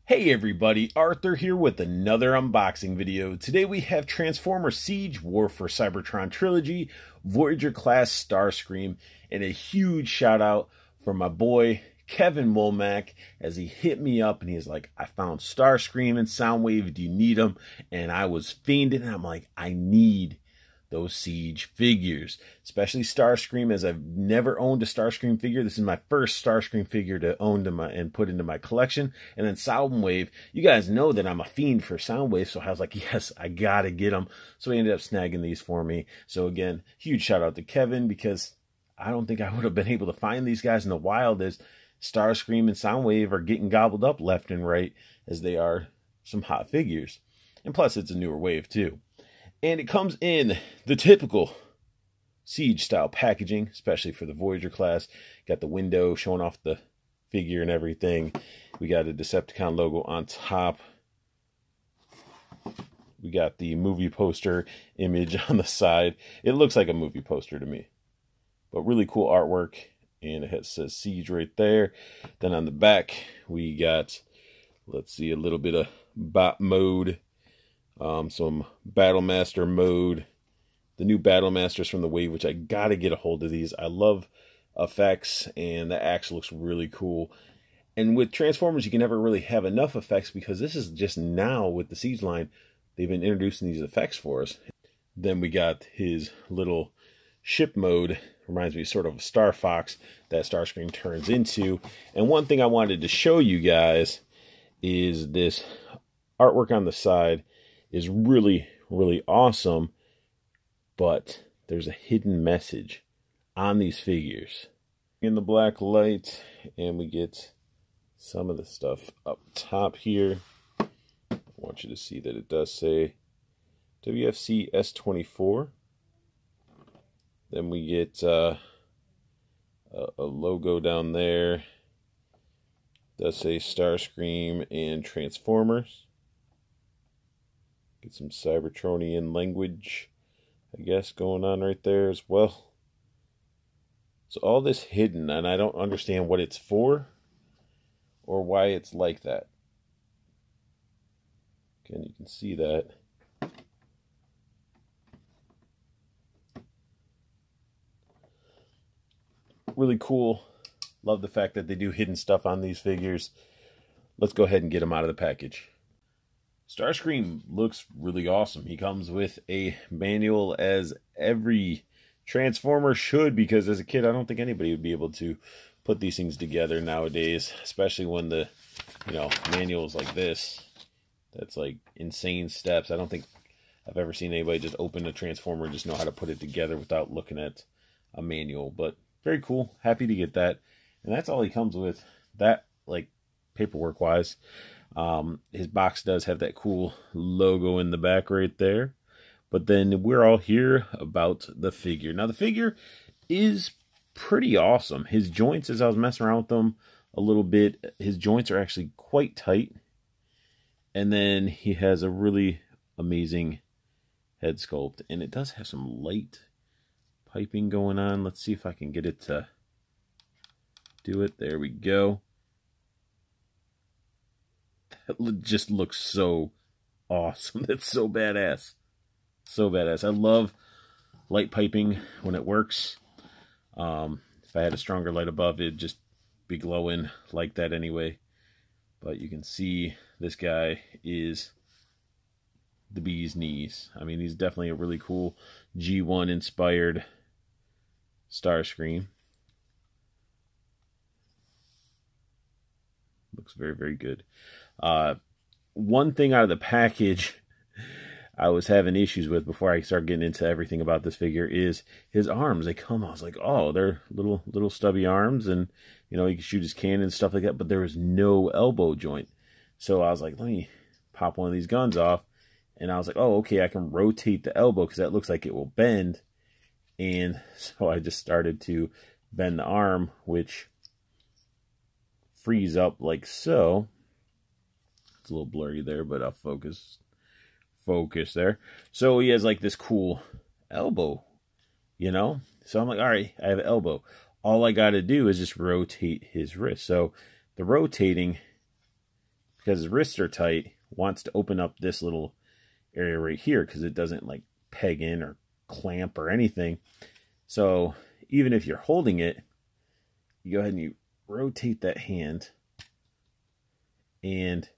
Hey everybody, Arthur here with another unboxing video. Today we have Transformers Siege War for Cybertron Trilogy, Voyager class Starscream, and a huge shout out for my boy Kevin Womack as he hit me up and he's like, I found Starscream and Soundwave, do you need them? And I was fiending and I'm like, I need those Siege figures, especially Starscream, as I've never owned a Starscream figure. This is my first Starscream figure to own and put into my collection. And then Soundwave, you guys know that I'm a fiend for Soundwave, so I was like, yes, I gotta get them. So he ended up snagging these for me. So again, huge shout out to Kevin, because I don't think I would have been able to find these guys in the wild, as Starscream and Soundwave are getting gobbled up left and right, as they are some hot figures. And plus, it's a newer wave too. And it comes in the typical Siege style packaging, especially for the Voyager class. Got the window showing off the figure and everything. We got a Decepticon logo on top. We got the movie poster image on the side. It looks like a movie poster to me, but really cool artwork. And it says Siege right there. Then on the back, we got, let's see, a little bit of bot mode. Some Battlemaster mode, the new Battlemasters from the wave, which I gotta get a hold of these. I love effects, and the axe looks really cool. And with Transformers, you can never really have enough effects, because this is just now with the Siege line, they've been introducing these effects for us. Then we got his little ship mode, reminds me sort of Star Fox that Starscream turns into. And one thing I wanted to show you guys is this artwork on the side. Is really, really awesome, but there's a hidden message on these figures. In the black light, and we get some of the stuff up top here. I want you to see that it does say WFC S24. Then we get a logo down there. It does say Starscream and Transformers. Get some Cybertronian language, I guess, going on right there as well. So all this hidden, and I don't understand what it's for or why it's like that. Again, you can see that. Really cool. Love the fact that they do hidden stuff on these figures. Let's go ahead and get them out of the package. Starscream looks really awesome. He comes with a manual, as every Transformer should, because as a kid, I don't think anybody would be able to put these things together nowadays, especially when the, manuals like this. That's like insane steps. I don't think I've ever seen anybody just open a Transformer and just know how to put it together without looking at a manual. But very cool. Happy to get that. And that's all he comes with. That, like, paperwork-wise. His box does have that cool logo in the back right there. But then we're all here about the figure. Now, the figure is pretty awesome. His joints, as I was messing around with them a little bit, his joints are actually quite tight. And then he has a really amazing head sculpt. And it does have some light piping going on. Let's see if I can get it to do it. There we go. That just looks so awesome. That's so badass. So badass. I love light piping when it works. If I had a stronger light above, it'd just be glowing like that anyway. But you can see this guy is the bee's knees. I mean, he's definitely a really cool G1 inspired Starscream. Looks very, very good. One thing out of the package I was having issues with before I start getting into everything about this figure is his arms. They come, I was like, oh, they're little stubby arms, and he can shoot his cannon and stuff like that, but there is no elbow joint. So I was like, let me pop one of these guns off, and I was like, oh, okay, I can rotate the elbow because that looks like it will bend. And so I just started to bend the arm, which frees up like so. It's a little blurry there, but I'll focus there. So he has like this cool elbow, So I'm like, all right, I have an elbow. All I got to do is just rotate his wrist. So the rotating because his wrists are tight, wants to open up this little area right here because it doesn't like peg in or clamp or anything. So even if you're holding it, you go ahead and you rotate that hand, and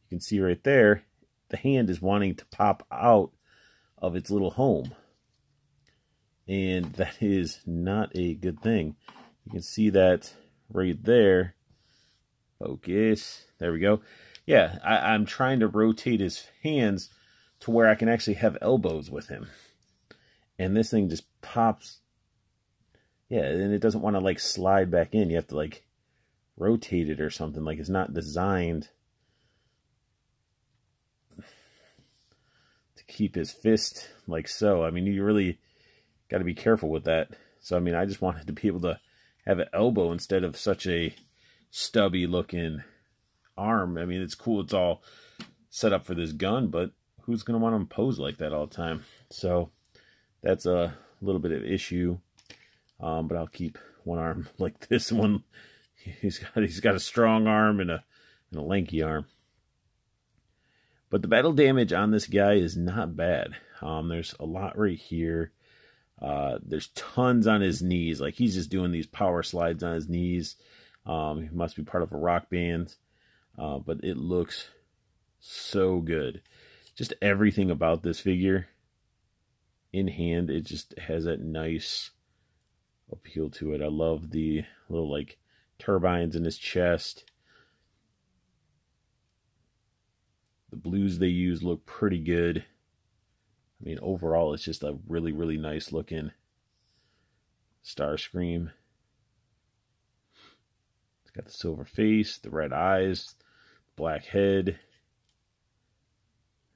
you can see right there, the hand is wanting to pop out of its little home. And that is not a good thing. You can see that right there. Focus. There we go. Yeah, I'm trying to rotate his hands to where I can actually have elbows with him. And this thing just pops. Yeah, and it doesn't want to like slide back in. You have to like rotate it or something. Like it's not designed to keep his fist like so. I mean, you really got to be careful with that. So, I mean, I just wanted to be able to have an elbow instead of such a stubby looking arm. I mean, it's cool. It's all set up for this gun, but who's going to want to pose like that all the time? So that's a little bit of issue. But I'll keep one arm like this one. He's got a strong arm and a lanky arm. But the battle damage on this guy is not bad. There's a lot right here. There's tons on his knees. Like he's just doing these power slides on his knees. He must be part of a rock band. But it looks so good. Just everything about this figure in hand, it just has that nice appeal to it. I love the little like turbines in his chest. The blues they use look pretty good. I mean, overall, it's just a really, really nice looking Starscream. It's got the silver face, the red eyes, black head,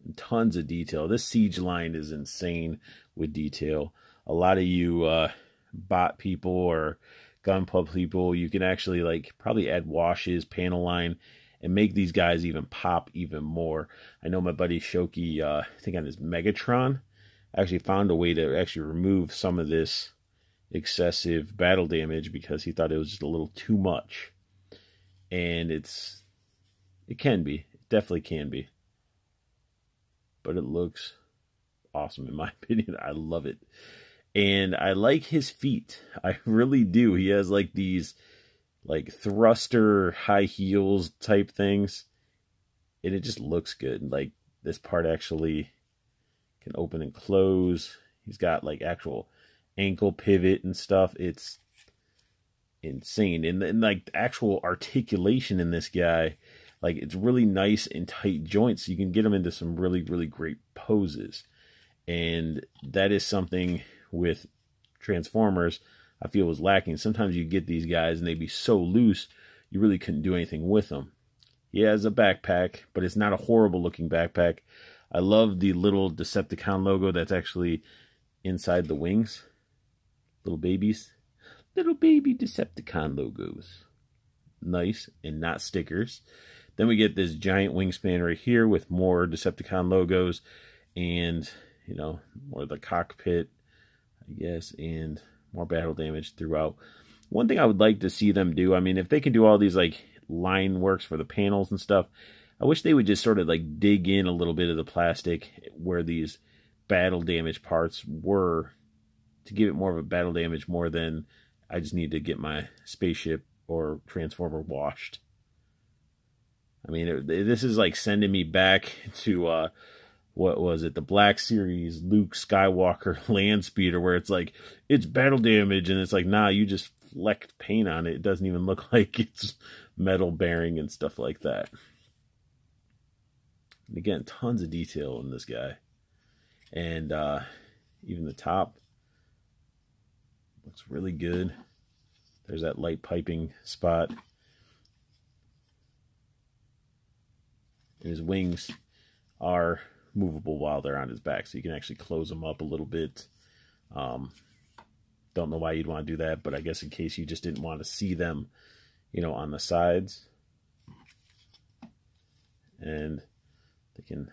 and tons of detail. This siege line is insane with detail. A lot of you bot people or gun pub people, you can actually like probably add washes, panel line, and make these guys even pop even more. I know my buddy Shoki, I think on his Megatron, actually found a way to actually remove some of this excessive battle damage because he thought it was just a little too much. And it can be. It definitely can be. But it looks awesome in my opinion. I love it. And I like his feet. I really do. He has like these like thruster high heels type things. And it just looks good. Like this part actually can open and close. He's got like actual ankle pivot and stuff. It's insane. And like actual articulation in this guy, like it's really nice and tight joints. You can get him into some really, really great poses. And that is something with Transformers I feel was lacking. Sometimes you get these guys and they'd be so loose you really couldn't do anything with them. He has a backpack, but it's not a horrible looking backpack. I love the little Decepticon logo that's actually inside the wings. Little babies. Little baby Decepticon logos. Nice, and not stickers. Then we get this giant wingspan right here with more Decepticon logos and, you know, more of the cockpit, I guess, and more battle damage throughout. One thing I would like to see them do, I mean, if they can do all these like line works for the panels and stuff, I wish they would just sort of like dig in a little bit of the plastic where these battle damage parts were to give it more of a battle damage more than I just need to get my spaceship or Transformer washed. I mean, this is like sending me back to, what was it? The Black Series Luke Skywalker land speeder, where it's like, it's battle damage. And it's like, nah, you just flecked paint on it. It doesn't even look like it's metal bearing and stuff like that. And again, tons of detail in this guy. And even the top looks really good. There's that light piping spot. And his wings are movable while they're on his back, so you can actually close them up a little bit. Don't know why you'd want to do that, but I guess in case you just didn't want to see them, you know, on the sides. And they can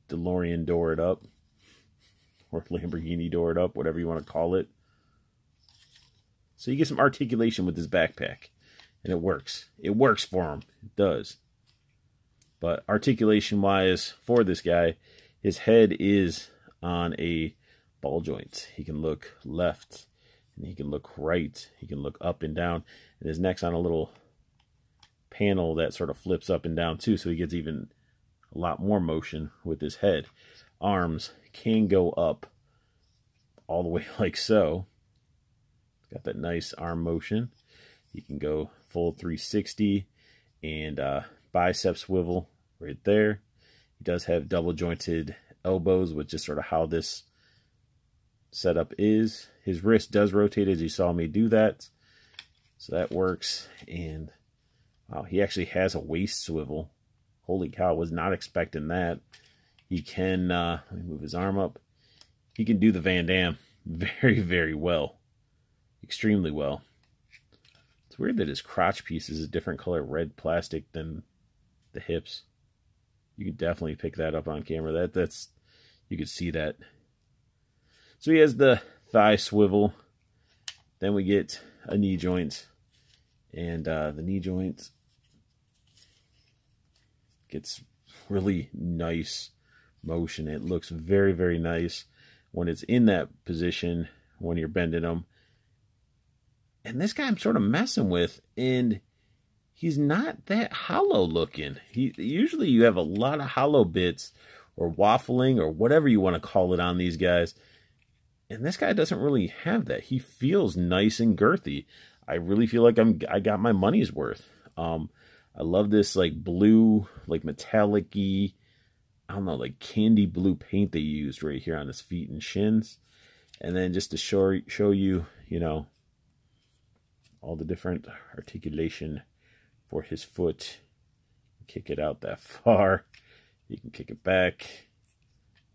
DeLorean door it up, or Lamborghini door it up, whatever you want to call it. So you get some articulation with this backpack, and it works. It works for him. It does. But articulation wise for this guy, his head is on a ball joint. He can look left and he can look right. He can look up and down. And his neck's on a little panel that sort of flips up and down too, so he gets even a lot more motion with his head. Arms can go up all the way like so. Got that nice arm motion. He can go full 360 and bicep swivel right there. He does have double jointed elbows, which is sort of how this setup is. His wrist does rotate, as you saw me do that, so that works. And wow, he actually has a waist swivel. Holy cow, was not expecting that. He can, let me move his arm up. He can do the Van Damme very, very well. Extremely well. It's weird that his crotch piece is a different color red plastic than the hips. You can definitely pick that up on camera. That's you could see that. So he has the thigh swivel. Then we get a knee joint. And the knee joint gets really nice motion. It looks very, very nice when it's in that position when you're bending them. And this guy I'm sort of messing with, and he's not that hollow looking. Usually you have a lot of hollow bits or waffling or whatever you want to call it on these guys. And this guy doesn't really have that. He feels nice and girthy. I really feel like I got my money's worth. I love this like blue, like metallic-y, I don't know, like candy blue paint they used right here on his feet and shins. And then just to show you, you know, all the different articulation for his foot. Kick it out that far. You can kick it back.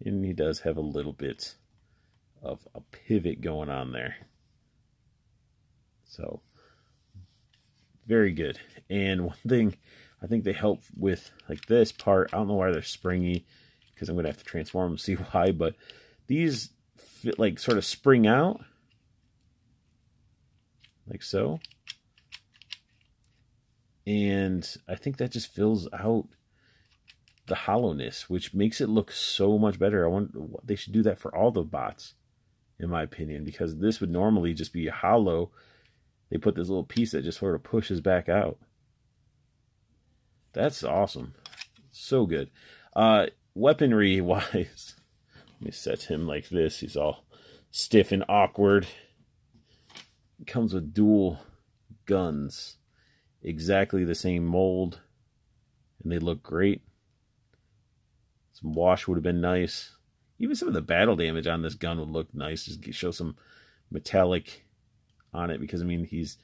And he does have a little bit of a pivot going on there. So, very good. And one thing I think they help with, like this part, I don't know why they're springy, because I'm going to have to transform them, see why, but these fit, like sort of spring out, like so. And I think that just fills out the hollowness, which makes it look so much better. I wonder, they should do that for all the bots, in my opinion, because this would normally just be hollow. They put this little piece that just sort of pushes back out. That's awesome. So good. Weaponry wise, let me set him like this. He's all stiff and awkward. It comes with dual guns. Exactly the same mold. And they look great. Some wash would have been nice. Even some of the battle damage on this gun would look nice. Just show some metallic on it, because I mean, he's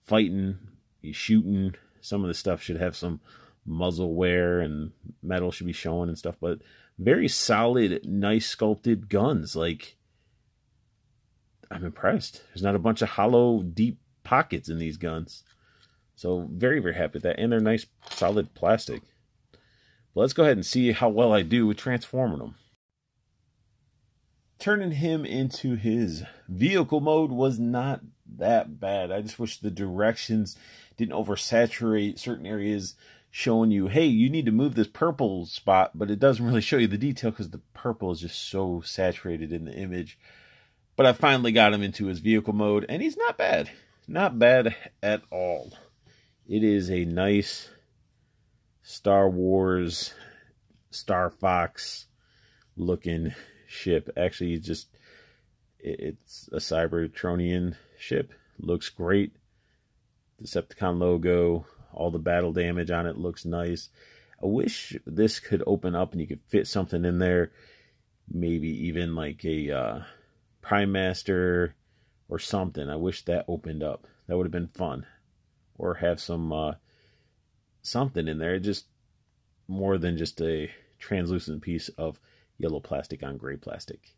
fighting, he's shooting. Some of the stuff should have some muzzle wear, and metal should be showing and stuff, but very solid, nice sculpted guns. Like, I'm impressed. There's not a bunch of hollow, deep pockets in these guns. So very, very happy with that. And they're nice, solid plastic. But let's go ahead and see how well I do with transforming them. Turning him into his vehicle mode was not that bad. I just wish the directions didn't oversaturate certain areas, showing you, hey, you need to move this purple spot, but it doesn't really show you the detail because the purple is just so saturated in the image. But I finally got him into his vehicle mode, and he's not bad. Not bad at all. It is a nice Star Wars, Star Fox looking ship. Actually, it's a Cybertronian ship. Looks great. Decepticon logo, all the battle damage on it looks nice. I wish this could open up and you could fit something in there. Maybe even like a Prime Master or something. I wish that opened up. That would have been fun. Or have some something in there. Just more than just a translucent piece of yellow plastic on gray plastic.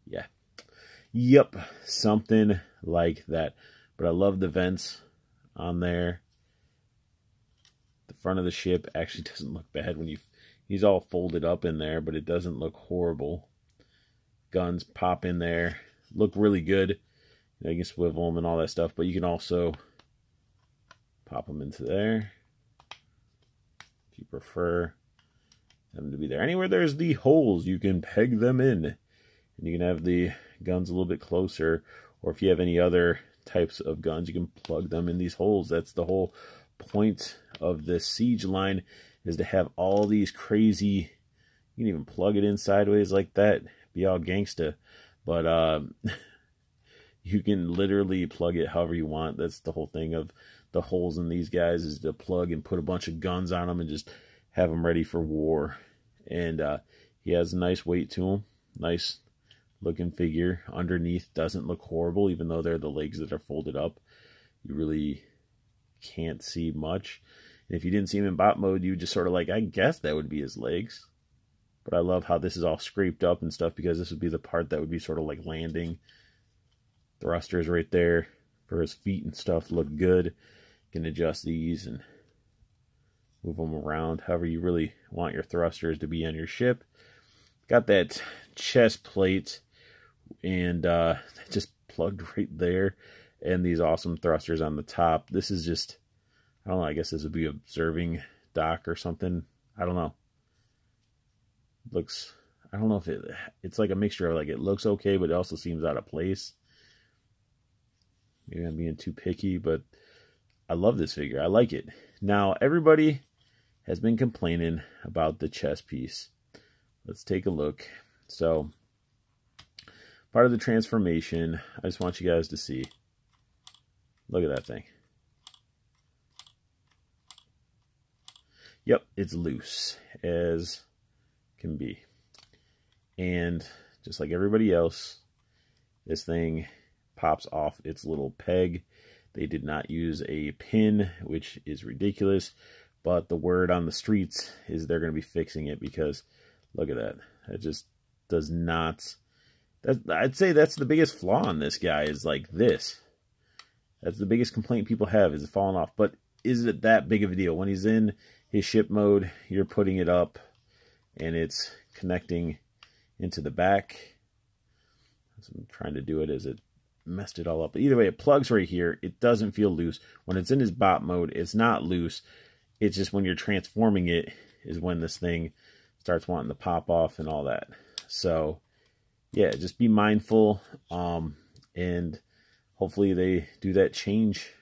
Yeah. Yep. Something like that. But I love the vents on there. The front of the ship actually doesn't look bad when he's all folded up in there, but it doesn't look horrible. Guns pop in there. Look really good. You can swivel them and all that stuff, but you can also pop them into there. If you prefer them to be there. Anywhere there's the holes, you can peg them in. And you can have the guns a little bit closer. Or if you have any other types of guns, you can plug them in these holes. That's the whole point of this siege line, is to have all these crazy... You can even plug it in sideways like that. Be all gangsta. But you can literally plug it however you want. That's the whole thing of the holes in these guys, is to plug and put a bunch of guns on them and just have them ready for war. And he has a nice weight to him. Nice looking figure. Underneath doesn't look horrible, even though they're the legs that are folded up. You really can't see much. And if you didn't see him in bot mode, you just sort of like, I guess that would be his legs. But I love how this is all scraped up and stuff, because this would be the part that would be sort of like landing. Thrusters right there for his feet and stuff look good. You can adjust these and move them around however you really want your thrusters to be on your ship. Got that chest plate and just plugged right there, and these awesome thrusters on the top. This is just, I don't know, I guess this would be observing dock or something. I don't know. Looks, I don't know if it's like a mixture of, like, it looks okay, but it also seems out of place. Maybe I'm being too picky, but I love this figure. I like it. Now, everybody has been complaining about the chest piece. Let's take a look. So, part of the transformation, I just want you guys to see. Look at that thing. Yep, it's loose as can be. And just like everybody else, this thing pops off its little peg. They did not use a pin, which is ridiculous. But the word on the streets is they're going to be fixing it, because look at that. It just does not... I'd say that's the biggest flaw in this guy, is like this. That's the biggest complaint people have, is it falling off. But is it that big of a deal? When he's in his ship mode, you're putting it up and it's connecting into the back. So I'm trying to do it as it messed it all up. But either way, it plugs right here. It doesn't feel loose. When it's in his bot mode, it's not loose. It's just when you're transforming it is when this thing starts wanting to pop off and all that. So, yeah, just be mindful. And hopefully they do that change,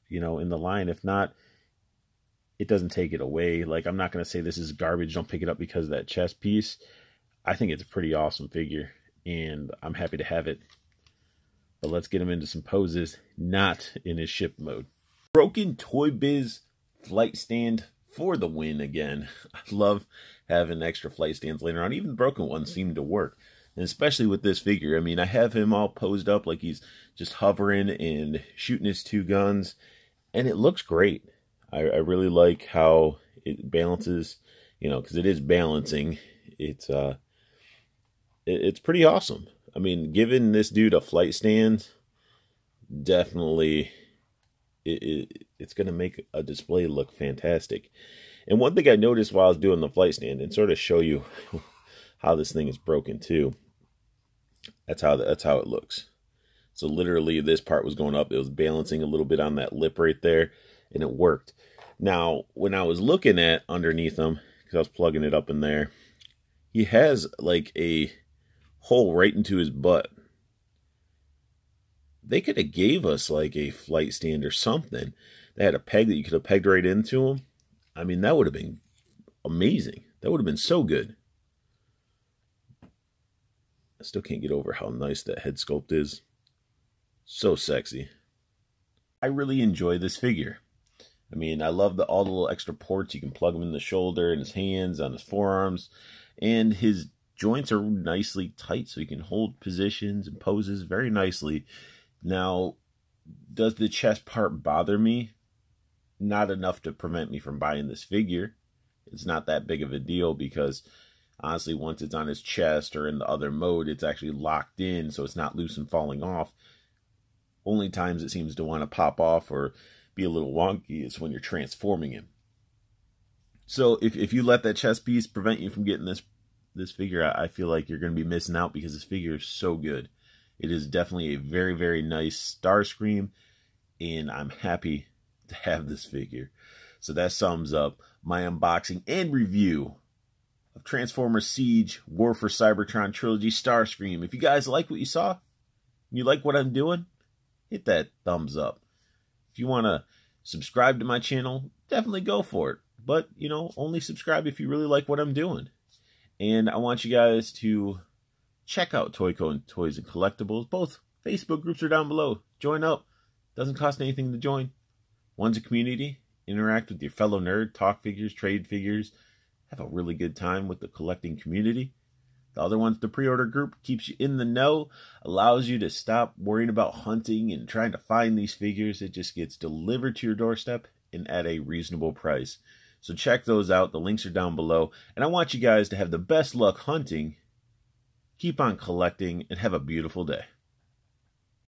in the line. If not, it doesn't take it away. Like, I'm not going to say this is garbage, don't pick it up because of that chest piece. I think it's a pretty awesome figure, and I'm happy to have it. But let's get him into some poses, not in his ship mode. Broken Toy Biz flight stand for the win again. I love having extra flight stands laying around. Even broken ones seem to work. And especially with this figure. I mean, I have him all posed up like he's just hovering and shooting his two guns. And it looks great. I really like how it balances, because it is balancing. It's pretty awesome. I mean, giving this dude a flight stand, definitely, it's going to make a display look fantastic. And one thing I noticed while I was doing the flight stand, and sort of show you how this thing is broken too. That's how it looks. So literally, this part was going up. It was balancing a little bit on that lip right there, and it worked. Now, when I was looking at underneath him, because I was plugging it up in there, he has like a hole right into his butt. They could have gave us like a flight stand or something. They had a peg that you could have pegged right into him. I mean, that would have been amazing. That would have been so good. I still can't get over how nice that head sculpt is. So sexy. I really enjoy this figure. I mean, I love all the little extra ports. You can plug them in the shoulder, in his hands, on his forearms. And his joints are nicely tight, so you can hold positions and poses very nicely. Now, does the chest part bother me? Not enough to prevent me from buying this figure. It's not that big of a deal, because honestly, once it's on his chest or in the other mode, it's actually locked in, so it's not loose and falling off. Only times it seems to want to pop off or be a little wonky is when you're transforming him. So if you let that chest piece prevent you from getting this figure, I feel like you're going to be missing out, because this figure is so good. It is definitely a very, very nice Starscream, and I'm happy to have this figure. So that sums up my unboxing and review of Transformers Siege War for Cybertron Trilogy Starscream. If you guys like what you saw, you like what I'm doing, hit that thumbs up. If you want to subscribe to my channel, definitely go for it. But, you know, only subscribe if you really like what I'm doing. And I want you guys to check out Toyco Toys and Collectibles. Both Facebook groups are down below. Join up. Doesn't cost anything to join. One's a community. Interact with your fellow nerd. Talk figures, trade figures. Have a really good time with the collecting community. The other one's the pre-order group. Keeps you in the know. Allows you to stop worrying about hunting and trying to find these figures. It just gets delivered to your doorstep and at a reasonable price. So check those out. The links are down below. And I want you guys to have the best luck hunting. Keep on collecting and have a beautiful day.